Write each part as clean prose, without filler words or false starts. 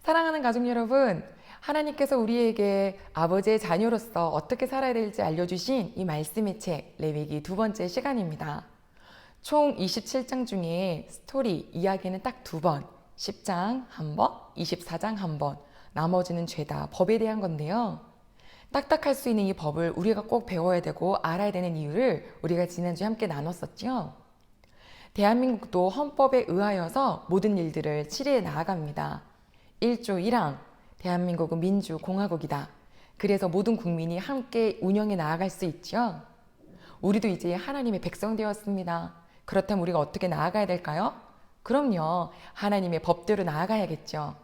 사랑하는 가족 여러분, 하나님께서 우리에게 아버지의 자녀로서 어떻게 살아야 될지 알려주신 이 말씀의 책, 레위기 두 번째 시간입니다. 총 27장 중에 스토리, 이야기는 딱 두 번, 10장 한 번, 24장 한 번, 나머지는 죄다, 법에 대한 건데요. 딱딱할 수 있는 이 법을 우리가 꼭 배워야 되고 알아야 되는 이유를 우리가 지난주에 함께 나눴었죠. 대한민국도 헌법에 의하여서 모든 일들을 치리해 나아갑니다. 1조 1항, 대한민국은 민주공화국이다. 그래서 모든 국민이 함께 운영해 나아갈 수 있죠. 우리도 이제 하나님의 백성 되었습니다. 그렇다면 우리가 어떻게 나아가야 될까요? 그럼요, 하나님의 법대로 나아가야겠죠.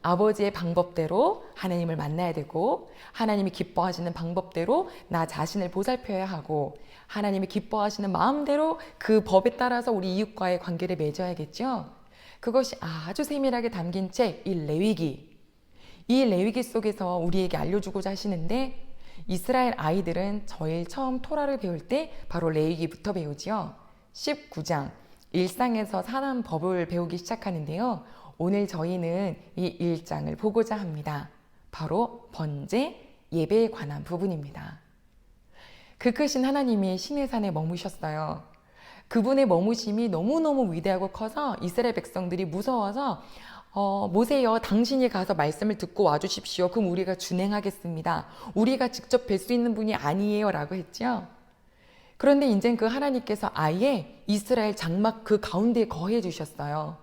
아버지의 방법대로 하나님을 만나야 되고, 하나님이 기뻐하시는 방법대로 나 자신을 보살펴야 하고, 하나님이 기뻐하시는 마음대로 그 법에 따라서 우리 이웃과의 관계를 맺어야겠죠. 그것이 아주 세밀하게 담긴 책, 이 레위기. 이 레위기 속에서 우리에게 알려주고자 하시는데, 이스라엘 아이들은 제일 처음 토라를 배울 때 바로 레위기부터 배우지요. 19장, 일상에서 사는 법을 배우기 시작하는데요. 오늘 저희는 이 1장을 보고자 합니다. 바로 번제, 예배에 관한 부분입니다. 그 크신 하나님이 시내 산에 머무셨어요. 그분의 머무심이 너무너무 위대하고 커서 이스라엘 백성들이 무서워서 모세여, 당신이 가서 말씀을 듣고 와주십시오. 그럼 우리가 준행하겠습니다. 우리가 직접 뵐 수 있는 분이 아니에요 라고 했죠. 그런데 이제 그 하나님께서 아예 이스라엘 장막 그 가운데에 거해 주셨어요.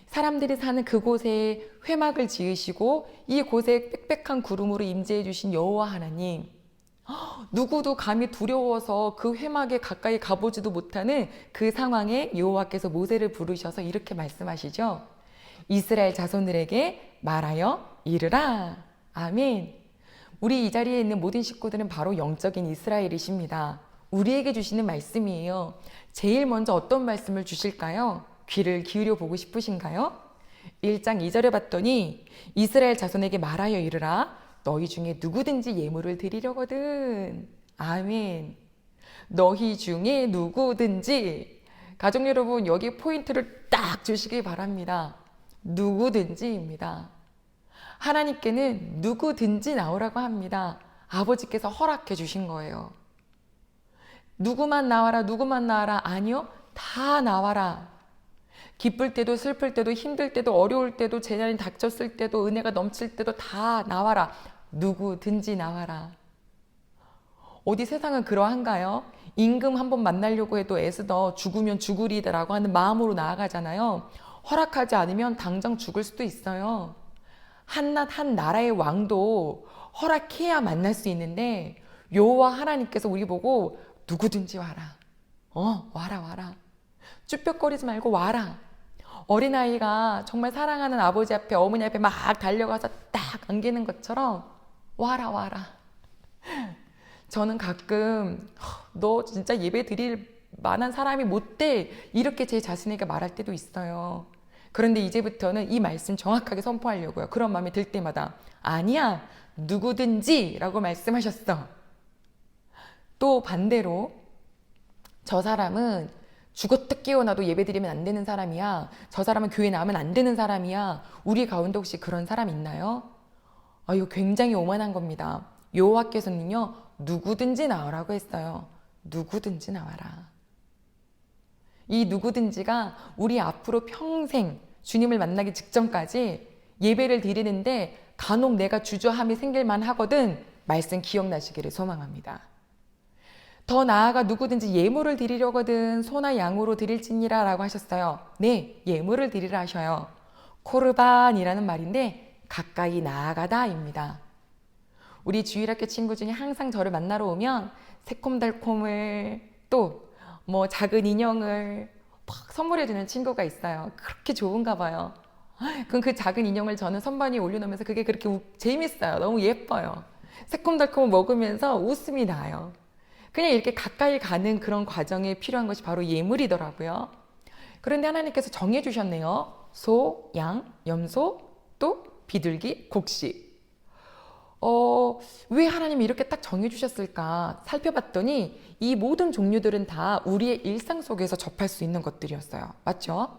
사람들이 사는 그곳에 회막을 지으시고 이곳에 빽빽한 구름으로 임재해 주신 여호와 하나님, 누구도 감히 두려워서 그 회막에 가까이 가보지도 못하는 그 상황에 여호와께서 모세를 부르셔서 이렇게 말씀하시죠. 이스라엘 자손들에게 말하여 이르라. 아멘. 우리 이 자리에 있는 모든 식구들은 바로 영적인 이스라엘이십니다. 우리에게 주시는 말씀이에요. 제일 먼저 어떤 말씀을 주실까요? 귀를 기울여 보고 싶으신가요? 1장 2절에 봤더니 이스라엘 자손에게 말하여 이르라. 너희 중에 누구든지 예물을 드리려거든. 아멘. 너희 중에 누구든지. 가족 여러분, 여기 포인트를 딱 주시기 바랍니다. 누구든지입니다. 하나님께는 누구든지 나오라고 합니다. 아버지께서 허락해 주신 거예요. 누구만 나와라, 누구만 나와라. 아니요, 다 나와라. 기쁠 때도 슬플 때도 힘들 때도 어려울 때도 재난이 닥쳤을 때도 은혜가 넘칠 때도 다 나와라. 누구든지 나와라. 어디 세상은 그러한가요? 임금 한번 만나려고 해도 애쓰더 죽으면 죽으리라고 하는 마음으로 나아가잖아요. 허락하지 않으면 당장 죽을 수도 있어요. 한낱 한 나라의 왕도 허락해야 만날 수 있는데 여호와 하나님께서 우리 보고 누구든지 와라. 와라. 쭈뼛거리지 말고 와라. 어린아이가 정말 사랑하는 아버지 앞에, 어머니 앞에 막 달려가서 딱 안기는 것처럼 와라. 저는 가끔 너 진짜 예배 드릴 만한 사람이 못 돼, 이렇게 제 자신에게 말할 때도 있어요. 그런데 이제부터는 이 말씀 정확하게 선포하려고요. 그런 마음이 들 때마다 아니야, 누구든지 라고 말씀하셨어. 또 반대로 저 사람은 죽었다 깨어나도 예배드리면 안 되는 사람이야. 저 사람은 교회 나오면 안 되는 사람이야. 우리 가운데 혹시 그런 사람 있나요? 이거 굉장히 오만한 겁니다. 여호와께서는요, 누구든지 나오라고 했어요. 누구든지 나와라. 이 누구든지가 우리 앞으로 평생 주님을 만나기 직전까지 예배를 드리는데 간혹 내가 주저함이 생길만 하거든. 말씀 기억나시기를 소망합니다. 더 나아가 누구든지 예물을 드리려거든 소나 양으로 드릴지니라 라고 하셨어요. 네, 예물을 드리라 하셔요. 코르반이라는 말인데 가까이 나아가다입니다. 우리 주일학교 친구 중에 항상 저를 만나러 오면 새콤달콤을 또 작은 인형을 막 선물해 주는 친구가 있어요. 그렇게 좋은가 봐요. 그럼 그 작은 인형을 저는 선반 위에 올려놓으면서 그게 그렇게 재밌어요. 너무 예뻐요. 새콤달콤을 먹으면서 웃음이 나요. 그냥 이렇게 가까이 가는 그런 과정에 필요한 것이 바로 예물이더라고요. 그런데 하나님께서 정해주셨네요. 소, 양, 염소, 또 비둘기, 곡식. 왜 하나님이 이렇게 딱 정해주셨을까 살펴봤더니 이 모든 종류들은 다 우리의 일상 속에서 접할 수 있는 것들이었어요. 맞죠?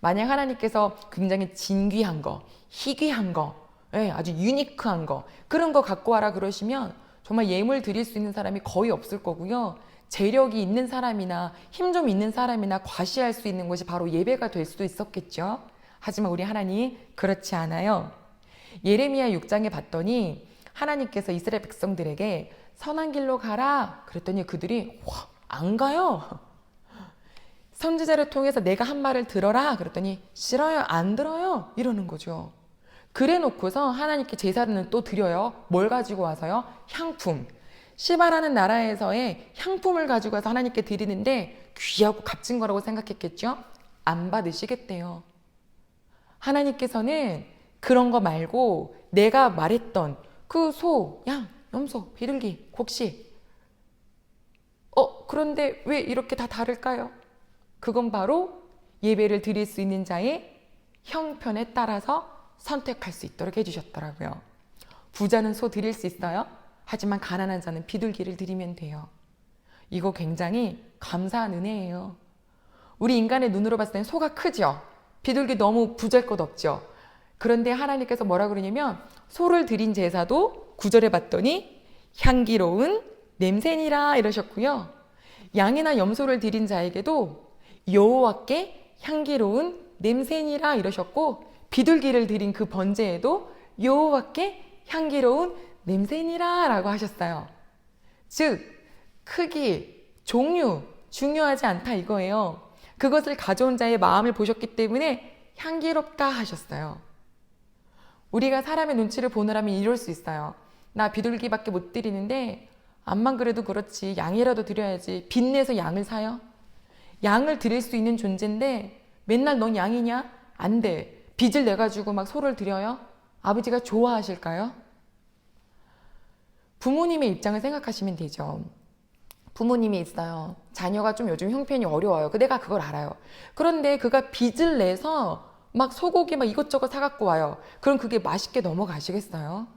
만약 하나님께서 굉장히 진귀한 거, 희귀한 거, 예, 아주 유니크한 거, 그런 거 갖고 와라 그러시면 정말 예물 드릴 수 있는 사람이 거의 없을 거고요. 재력이 있는 사람이나 힘 좀 있는 사람이나 과시할 수 있는 것이 바로 예배가 될 수도 있었겠죠. 하지만 우리 하나님 그렇지 않아요. 예레미야 6장에 봤더니 하나님께서 이스라엘 백성들에게 선한 길로 가라 그랬더니 그들이 안 가요. 선지자를 통해서 내가 한 말을 들어라 그랬더니 싫어요, 안 들어요 이러는 거죠. 그래 놓고서 하나님께 제사는 또 드려요. 뭘 가지고 와서요? 향품. 시바라는 나라에서의 향품을 가지고 와서 하나님께 드리는데 귀하고 값진 거라고 생각했겠죠? 안 받으시겠대요. 하나님께서는 그런 거 말고 내가 말했던 그 소, 양, 염소, 비둘기, 곡식. 그런데 왜 이렇게 다 다를까요? 그건 바로 예배를 드릴 수 있는 자의 형편에 따라서 선택할 수 있도록 해주셨더라고요. 부자는 소 드릴 수 있어요. 하지만 가난한 자는 비둘기를 드리면 돼요. 이거 굉장히 감사한 은혜예요. 우리 인간의 눈으로 봤을 땐 소가 크죠. 비둘기 너무 부잘것 없죠. 그런데 하나님께서 뭐라 그러냐면 소를 드린 제사도 9절에 봤더니 향기로운 냄새니라 이러셨고요. 양이나 염소를 드린 자에게도 여호와께 향기로운 냄새니라 이러셨고, 비둘기를 드린 그 번제에도 여호와께 향기로운 냄새니라 라고 하셨어요. 즉 크기, 종류 중요하지 않다 이거예요. 그것을 가져온 자의 마음을 보셨기 때문에 향기롭다 하셨어요. 우리가 사람의 눈치를 보느라면 이럴 수 있어요. 나 비둘기밖에 못 드리는데 암만 그래도 그렇지 양이라도 드려야지. 빚내서 양을 사요? 양을 드릴 수 있는 존재인데 맨날 넌 양이냐? 안 돼. 빚을 내가지고 막 소를 드려요? 아버지가 좋아하실까요? 부모님의 입장을 생각하시면 되죠. 부모님이 있어요. 자녀가 좀 요즘 형편이 어려워요. 내가 그걸 알아요. 그런데 그가 빚을 내서 막 소고기 막 이것저것 사갖고 와요. 그럼 그게 맛있게 넘어가시겠어요?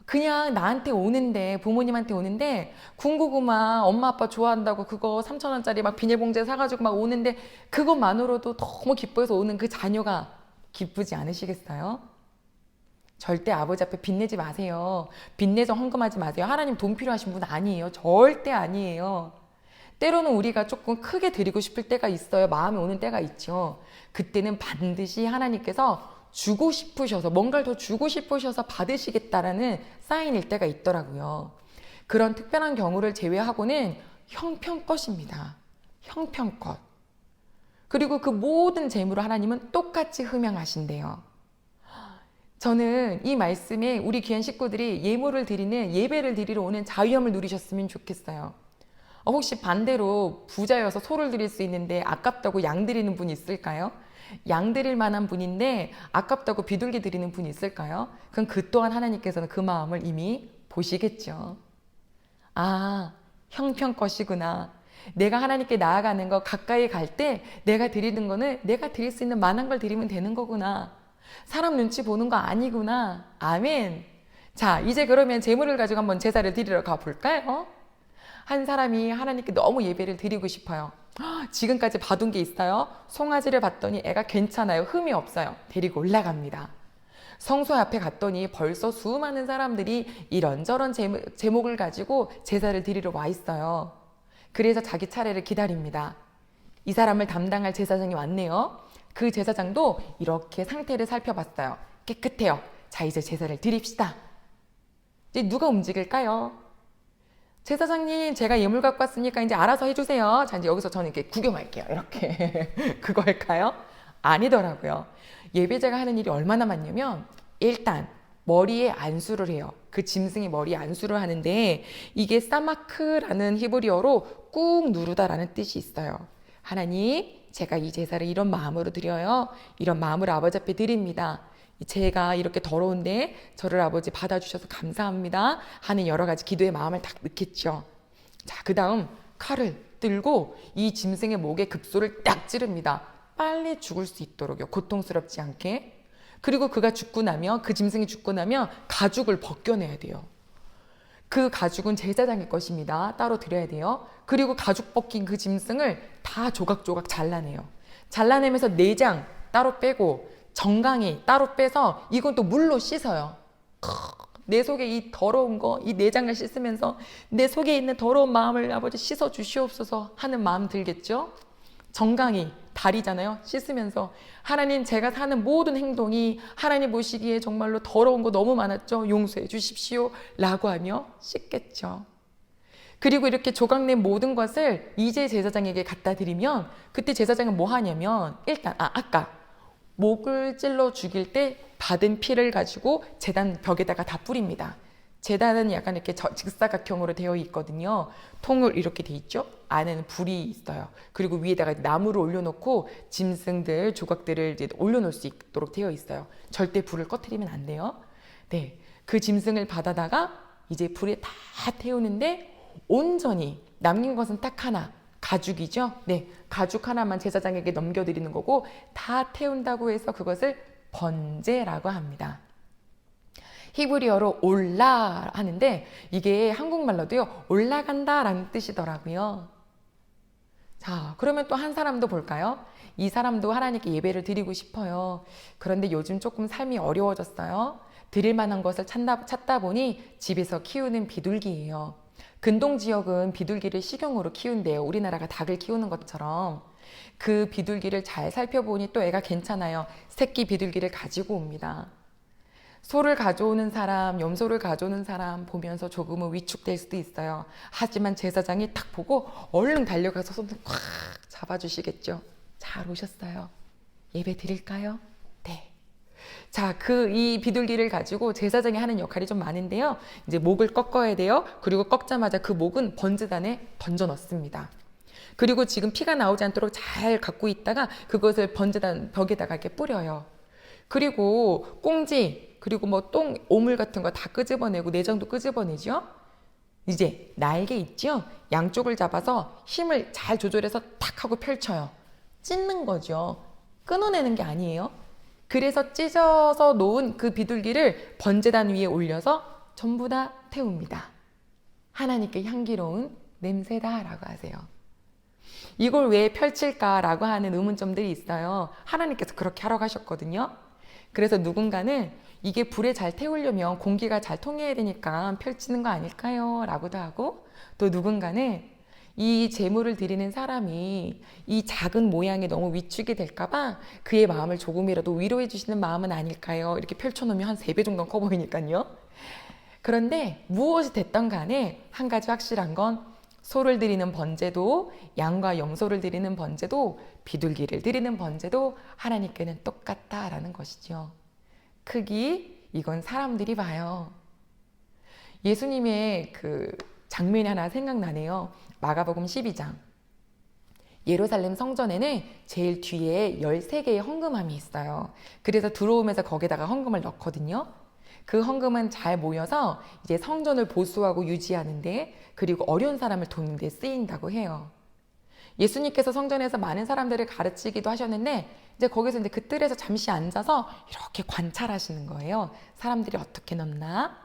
그냥 나한테 오는데, 부모님한테 오는데 군고구마 엄마 아빠 좋아한다고 그거 3,000원짜리 막 비닐봉지에 사가지고 막 오는데 그것만으로도 너무 기뻐해서 오는 그 자녀가 기쁘지 않으시겠어요? 절대 아버지 앞에 빚내지 마세요. 빚내서 헌금하지 마세요. 하나님 돈 필요하신 분 아니에요. 절대 아니에요. 때로는 우리가 조금 크게 드리고 싶을 때가 있어요. 마음이 오는 때가 있죠. 그때는 반드시 하나님께서 주고 싶으셔서, 뭔가를 더 주고 싶으셔서 받으시겠다라는 사인일 때가 있더라고요. 그런 특별한 경우를 제외하고는 형편껏입니다. 형편껏. 그리고 그 모든 재물을 하나님은 똑같이 흠양하신대요. 저는 이 말씀에 우리 귀한 식구들이 예물을 드리는, 예배를 드리러 오는 자유함을 누리셨으면 좋겠어요. 혹시 반대로 부자여서 소를 드릴 수 있는데 아깝다고 양 드리는 분이 있을까요? 양 드릴 만한 분인데 아깝다고 비둘기 드리는 분이 있을까요? 그럼 그 또한 하나님께서는 그 마음을 이미 보시겠죠. 아, 형편껏이구나. 내가 하나님께 나아가는 거, 가까이 갈 때 내가 드리는 거는 내가 드릴 수 있는 만한 걸 드리면 되는 거구나. 사람 눈치 보는 거 아니구나. 아멘. 자, 이제 그러면 재물을 가지고 한번 제사를 드리러 가볼까요? 한 사람이 하나님께 너무 예배를 드리고 싶어요. 지금까지 봐둔 게 있어요. 송아지를 봤더니 애가 괜찮아요. 흠이 없어요. 데리고 올라갑니다. 성소 앞에 갔더니 벌써 수많은 사람들이 이런저런 제목을 가지고 제사를 드리러 와 있어요. 그래서 자기 차례를 기다립니다. 이 사람을 담당할 제사장이 왔네요. 그 제사장도 이렇게 상태를 살펴봤어요. 깨끗해요. 자, 이제 제사를 드립시다. 이제 누가 움직일까요? 제사장님, 제가 예물 갖고 왔으니까 이제 알아서 해주세요. 자, 이제 여기서 저는 이렇게 구경할게요. 이렇게. 그거일까요? 아니더라고요. 예배자가 하는 일이 얼마나 많냐면, 일단 머리에 안수를 해요. 그 짐승의 머리에 안수를 하는데, 이게 사마크라는 히브리어로 꾹 누르다라는 뜻이 있어요. 하나님, 제가 이 제사를 이런 마음으로 드려요. 이런 마음으로 아버지 앞에 드립니다. 제가 이렇게 더러운데 저를 아버지 받아주셔서 감사합니다 하는 여러 가지 기도의 마음을 딱 넣겠죠. 자, 그 다음 칼을 들고 이 짐승의 목에 급소를 딱 찌릅니다. 빨리 죽을 수 있도록요. 고통스럽지 않게. 그리고 그가 죽고 나면, 그 짐승이 죽고 나면 가죽을 벗겨내야 돼요. 그 가죽은 제사장의 것입니다. 따로 드려야 돼요. 그리고 가죽 벗긴 그 짐승을 다 조각조각 잘라내요. 잘라내면서 내장 따로 빼고 정강이 따로 빼서 이건 또 물로 씻어요. 내 속에 이 더러운 거, 이 내장을 씻으면서 내 속에 있는 더러운 마음을 아버지 씻어 주시옵소서 하는 마음 들겠죠? 정강이 다리잖아요. 씻으면서 하나님, 제가 사는 모든 행동이 하나님 보시기에 정말로 더러운 거 너무 많았죠. 용서해 주십시오 라고 하며 씻겠죠. 그리고 이렇게 조각낸 모든 것을 이제 제사장에게 갖다 드리면 그때 제사장은 뭐 하냐면 일단 아까 목을 찔러 죽일 때 받은 피를 가지고 제단 벽에다가 다 뿌립니다. 제단은 약간 이렇게 직사각형으로 되어 있거든요. 통을 이렇게 돼 있죠. 안에는 불이 있어요. 그리고 위에다가 나무를 올려놓고 짐승들 조각들을 이제 올려놓을 수 있도록 되어 있어요. 절대 불을 꺼트리면 안 돼요. 네, 그 짐승을 받아다가 이제 불에 다 태우는데 온전히 남긴 것은 딱 하나, 가죽이죠. 네, 가죽 하나만 제사장에게 넘겨드리는 거고 다 태운다고 해서 그것을 번제라고 합니다. 히브리어로 올라 하는데 이게 한국말로도요 올라간다라는 뜻이더라고요. 자, 그러면 또 한 사람도 볼까요? 이 사람도 하나님께 예배를 드리고 싶어요. 그런데 요즘 조금 삶이 어려워졌어요. 드릴 만한 것을 찾다 보니 집에서 키우는 비둘기예요. 근동 지역은 비둘기를 식용으로 키운대요. 우리나라가 닭을 키우는 것처럼. 그 비둘기를 잘 살펴보니 또 애가 괜찮아요. 새끼 비둘기를 가지고 옵니다. 소를 가져오는 사람, 염소를 가져오는 사람 보면서 조금은 위축될 수도 있어요. 하지만 제사장이 딱 보고 얼른 달려가서 손을 꽉 잡아주시겠죠. 잘 오셨어요. 예배 드릴까요? 네. 자, 이 비둘기를 가지고 제사장이 하는 역할이 좀 많은데요. 이제 목을 꺾어야 돼요. 그리고 꺾자마자 그 목은 번제단에 던져 넣습니다. 그리고 지금 피가 나오지 않도록 잘 갖고 있다가 그것을 번제단 벽에다가 이렇게 뿌려요. 그리고 꽁지, 그리고 뭐 똥, 오물 같은 거 다 끄집어내고 내장도 끄집어내죠. 이제 날개 있죠? 양쪽을 잡아서 힘을 잘 조절해서 탁 하고 펼쳐요. 찢는 거죠. 끊어내는 게 아니에요. 그래서 찢어서 놓은 그 비둘기를 번제단 위에 올려서 전부 다 태웁니다. 하나님께 향기로운 냄새다라고 하세요. 이걸 왜 펼칠까라고 하는 의문점들이 있어요. 하나님께서 그렇게 하라고 하셨거든요. 그래서 누군가는 이게 불에 잘 태우려면 공기가 잘 통해야 되니까 펼치는 거 아닐까요? 라고도 하고, 또 누군가는 이 제물을 드리는 사람이 이 작은 모양에 너무 위축이 될까봐 그의 마음을 조금이라도 위로해 주시는 마음은 아닐까요? 이렇게 펼쳐놓으면 한 3배 정도는 커 보이니까요. 그런데 무엇이 됐던 간에 한 가지 확실한 건 소를 드리는 번제도, 양과 염소를 드리는 번제도, 비둘기를 드리는 번제도 하나님께는 똑같다라는 것이죠. 크기, 이건 사람들이 봐요. 예수님의 그 장면이 하나 생각나네요. 마가복음 12장. 예루살렘 성전에는 제일 뒤에 13개의 헌금함이 있어요. 그래서 들어오면서 거기다가 헌금을 넣거든요. 그 헌금은 잘 모여서 이제 성전을 보수하고 유지하는데, 그리고 어려운 사람을 돕는 데 쓰인다고 해요. 예수님께서 성전에서 많은 사람들을 가르치기도 하셨는데 이제 거기서 이제 그 뜰에서 잠시 앉아서 이렇게 관찰하시는 거예요. 사람들이 어떻게 넣나?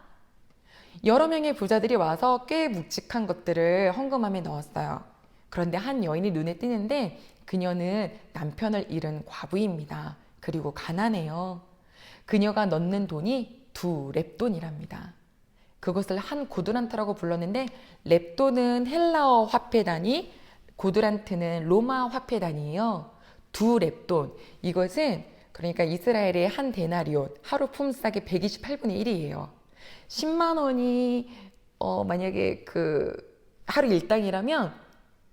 여러 명의 부자들이 와서 꽤 묵직한 것들을 헌금함에 넣었어요. 그런데 한 여인이 눈에 띄는데 그녀는 남편을 잃은 과부입니다. 그리고 가난해요. 그녀가 넣는 돈이 2렙돈이랍니다. 그것을 한 고드란트라고 불렀는데 렙돈은 헬라어 화폐단위, 고드란트는 로마 화폐단위예요. 2렙돈. 이것은 그러니까 이스라엘의 한 데나리온, 하루 품삯의 128분의 1이에요. 10만 원이 만약에 그 하루 일당이라면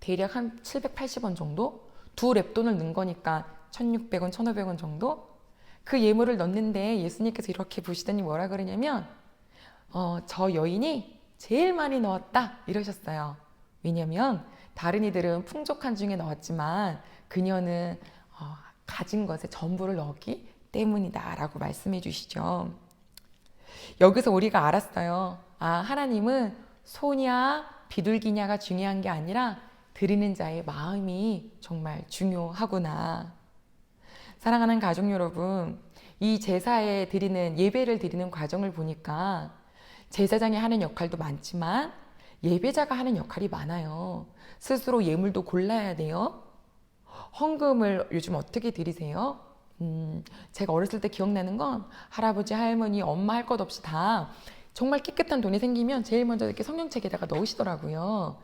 대략 한 780원 정도? 2렙돈을 넣은 거니까 1,600원, 1,500원 정도? 그 예물을 넣는데 예수님께서 이렇게 보시더니 뭐라 그러냐면 저 여인이 제일 많이 넣었다 이러셨어요. 왜냐면 다른 이들은 풍족한 중에 넣었지만 그녀는 가진 것에 전부를 넣었기 때문이다 라고 말씀해 주시죠. 여기서 우리가 알았어요. 하나님은 소냐 비둘기냐가 중요한 게 아니라 드리는 자의 마음이 정말 중요하구나. 사랑하는 가족 여러분, 이 제사에 드리는 예배를 드리는 과정을 보니까 제사장이 하는 역할도 많지만 예배자가 하는 역할이 많아요. 스스로 예물도 골라야 돼요. 헌금을 요즘 어떻게 드리세요? 제가 어렸을 때 기억나는 건 할아버지, 할머니, 엄마 할 것 없이 다 정말 깨끗한 돈이 생기면 제일 먼저 이렇게 성경책에다가 넣으시더라고요.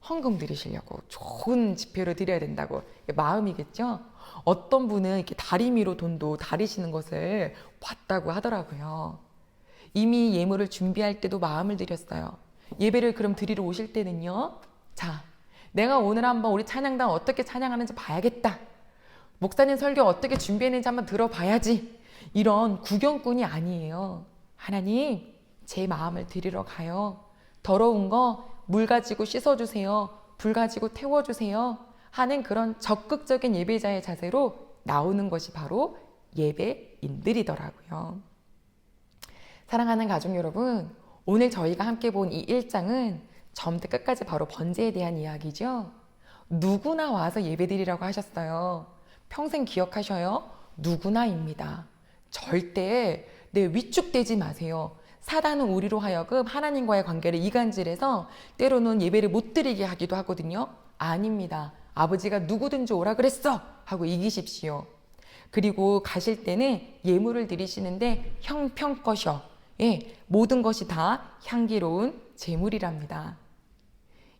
헌금 드리시려고 좋은 지폐로 드려야 된다고. 마음이겠죠? 어떤 분은 이렇게 다리미로 돈도 다리시는 것을 봤다고 하더라고요. 이미 예물을 준비할 때도 마음을 드렸어요. 예배를 그럼 드리러 오실 때는요. 자, 내가 오늘 한번 우리 찬양단 어떻게 찬양하는지 봐야겠다. 목사님 설교 어떻게 준비했는지 한번 들어봐야지. 이런 구경꾼이 아니에요. 하나님, 제 마음을 드리러 가요. 더러운 거 물 가지고 씻어주세요. 불 가지고 태워주세요. 하는 그런 적극적인 예배자의 자세로 나오는 것이 바로 예배인들이더라고요. 사랑하는 가족 여러분, 오늘 저희가 함께 본 이 1장은 처음부터 끝까지 바로 번제에 대한 이야기죠. 누구나 와서 예배드리라고 하셨어요. 평생 기억하셔요. 누구나입니다. 절대 위축되지 마세요. 사단은 우리로 하여금 하나님과의 관계를 이간질해서 때로는 예배를 못 드리게 하기도 하거든요. 아닙니다. 아버지가 누구든지 오라 그랬어 하고 이기십시오. 그리고 가실 때는 예물을 드리시는데 형편껏이요. 모든 것이 다 향기로운 제물이랍니다.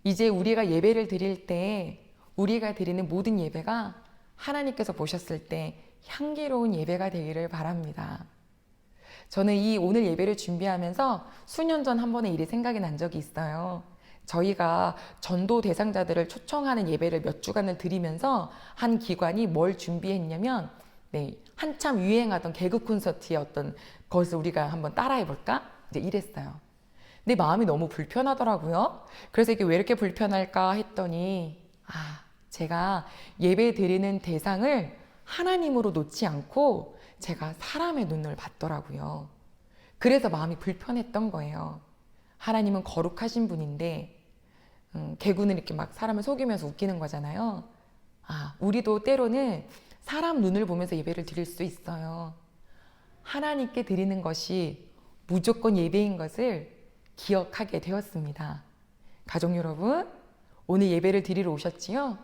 이제 우리가 예배를 드릴 때 우리가 드리는 모든 예배가 하나님께서 보셨을 때 향기로운 예배가 되기를 바랍니다. 저는 이 오늘 예배를 준비하면서 수년 전 한 번의 일이 생각이 난 적이 있어요. 저희가 전도 대상자들을 초청하는 예배를 몇 주간을 드리면서 한 기관이 뭘 준비했냐면 한참 유행하던 개그 콘서트의 어떤 것을 우리가 한번 따라해볼까? 이제 이랬어요. 근데 마음이 너무 불편하더라고요. 그래서 이게 왜 이렇게 불편할까 했더니 제가 예배 드리는 대상을 하나님으로 놓지 않고 제가 사람의 눈을 봤더라고요. 그래서 마음이 불편했던 거예요. 하나님은 거룩하신 분인데 개구는 이렇게 막 사람을 속이면서 웃기는 거잖아요. 우리도 때로는 사람 눈을 보면서 예배를 드릴 수 있어요. 하나님께 드리는 것이 무조건 예배인 것을 기억하게 되었습니다. 가족 여러분, 오늘 예배를 드리러 오셨지요?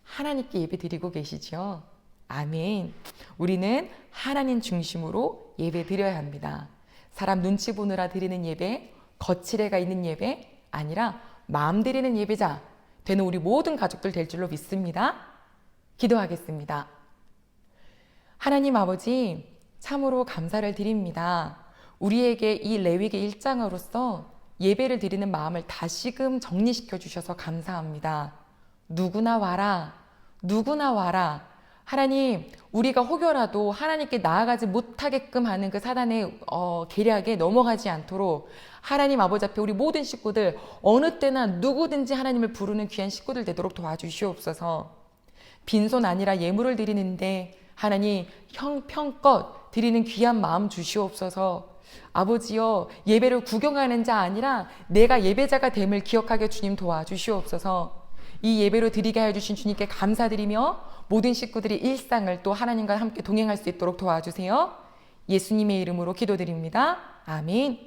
하나님께 예배 드리고 계시지요? 아멘. 우리는 하나님 중심으로 예배 드려야 합니다. 사람 눈치 보느라 드리는 예배, 거칠애가 있는 예배 아니라 마음 드리는 예배자 되는 우리 모든 가족들 될 줄로 믿습니다. 기도하겠습니다. 하나님 아버지, 참으로 감사를 드립니다. 우리에게 이 레위기 1장으로서 예배를 드리는 마음을 다시금 정리시켜 주셔서 감사합니다. 누구나 와라, 누구나 와라. 하나님, 우리가 혹여라도 하나님께 나아가지 못하게끔 하는 그 사단의 계략에 넘어가지 않도록 하나님 아버지 앞에 우리 모든 식구들 어느 때나 누구든지 하나님을 부르는 귀한 식구들 되도록 도와주시옵소서. 빈손 아니라 예물을 드리는데 하나님 형편껏 드리는 귀한 마음 주시옵소서. 아버지여, 예배를 구경하는 자 아니라 내가 예배자가 됨을 기억하게 주님 도와주시옵소서. 이 예배로 드리게 해주신 주님께 감사드리며 모든 식구들이 일상을 또 하나님과 함께 동행할 수 있도록 도와주세요. 예수님의 이름으로 기도드립니다. 아멘.